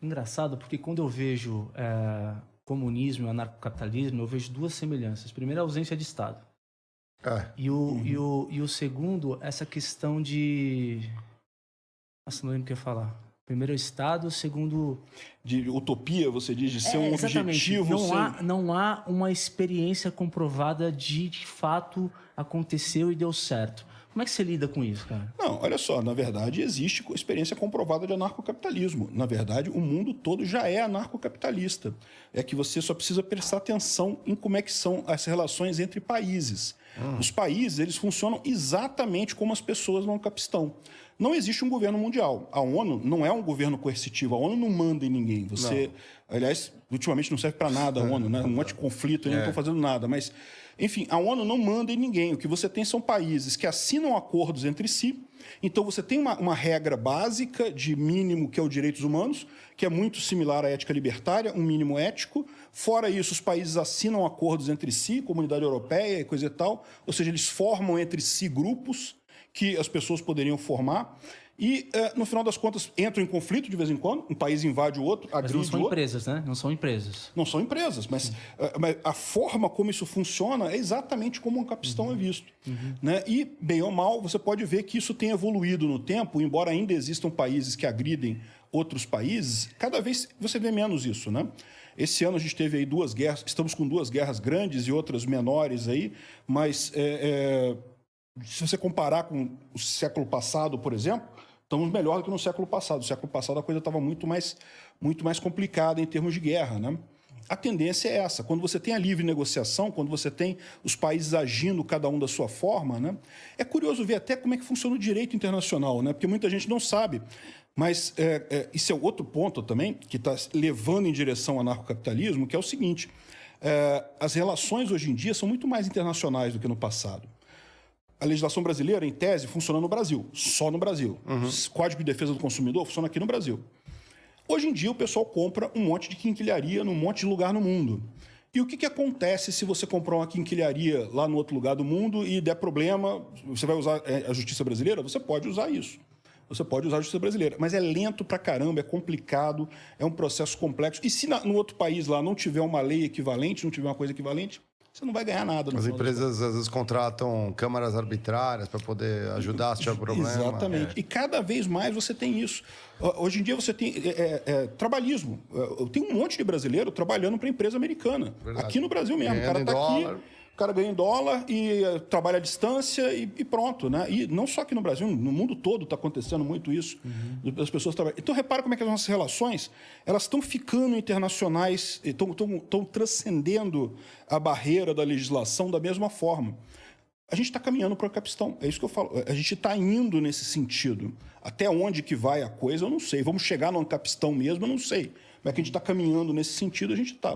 Engraçado, porque quando eu vejo comunismo e anarcocapitalismo, eu vejo duas semelhanças. Primeiro, a ausência de Estado. E o segundo, essa questão de... Nossa, não lembro o que eu ia falar. Primeiro é o Estado, segundo... De utopia, você diz, de ser um exatamente. objetivo... Não há uma experiência comprovada de fato aconteceu e deu certo. Como é que você lida com isso, cara? Não, olha só, na verdade existe experiência comprovada de anarcocapitalismo. Na verdade, o mundo todo já é anarcocapitalista. É que você só precisa prestar atenção em como é que são as relações entre países. Os países, eles funcionam exatamente como as pessoas no Anarcocapitalão. Não existe um governo mundial. A ONU não é um governo coercitivo. A ONU não manda em ninguém. Aliás, ultimamente não serve para nada a ONU, né? Um monte de conflito, eles não estão fazendo nada. Mas, enfim, a ONU não manda em ninguém. O que você tem são países que assinam acordos entre si. Então, você tem uma regra básica de mínimo, que é os direitos humanos, que é muito similar à ética libertária, um mínimo ético. Fora isso, os países assinam acordos entre si, Comunidade Europeia e coisa e tal. Ou seja, eles formam entre si grupos que as pessoas poderiam formar. E, no final das contas, entram em conflito de vez em quando. Um país invade o outro, agride o outro. Mas não são empresas, né? Não são empresas. Não são empresas, mas a forma como isso funciona é exatamente como um capistão é visto. Né? E, bem ou mal, você pode ver que isso tem evoluído no tempo, embora ainda existam países que agridem outros países, cada vez você vê menos isso, né? Esse ano a gente teve aí 2 guerras, estamos com 2 guerras grandes e outras menores aí, mas se você comparar com o século passado, por exemplo, estamos melhor do que no século passado. No século passado a coisa estava muito mais complicada em termos de guerra, né? A tendência é essa. Quando você tem a livre negociação, quando você tem os países agindo cada um da sua forma, né? É curioso ver até como é que funciona o direito internacional, né? Porque muita gente não sabe. Mas isso é outro ponto também que está levando em direção ao anarcocapitalismo, que é o seguinte. As relações hoje em dia são muito mais internacionais do que no passado. A legislação brasileira, em tese, funciona no Brasil, só no Brasil. O Código de Defesa do Consumidor funciona aqui no Brasil. Hoje em dia, o pessoal compra um monte de quinquilharia num monte de lugar no mundo. E o que acontece se você comprar uma quinquilharia lá no outro lugar do mundo e der problema? Você vai usar a justiça brasileira? Você pode usar isso. Você pode usar a justiça brasileira. Mas é lento pra caramba, é complicado, é um processo complexo. E se no outro país lá não tiver uma lei equivalente, não tiver uma coisa equivalente, você não vai ganhar nada. As empresas às vezes contratam câmaras arbitrárias para poder ajudar a tirar o problema. Exatamente. E cada vez mais você tem isso. Hoje em dia você tem trabalhismo. Tem um monte de brasileiro trabalhando para empresa americana. Verdade. Aqui no Brasil mesmo. O cara está aqui, o cara ganha em dólar e trabalha à distância e pronto, né? E não só aqui no Brasil, no mundo todo está acontecendo muito isso. As pessoas trabalham. Então, repara como é que as nossas relações elas estão ficando internacionais, estão transcendendo a barreira da legislação da mesma forma. A gente está caminhando para o capistão. É isso que eu falo. A gente está indo nesse sentido. Até onde que vai a coisa, eu não sei. Vamos chegar no capistão mesmo, eu não sei. Mas que a gente está caminhando nesse sentido, a gente está.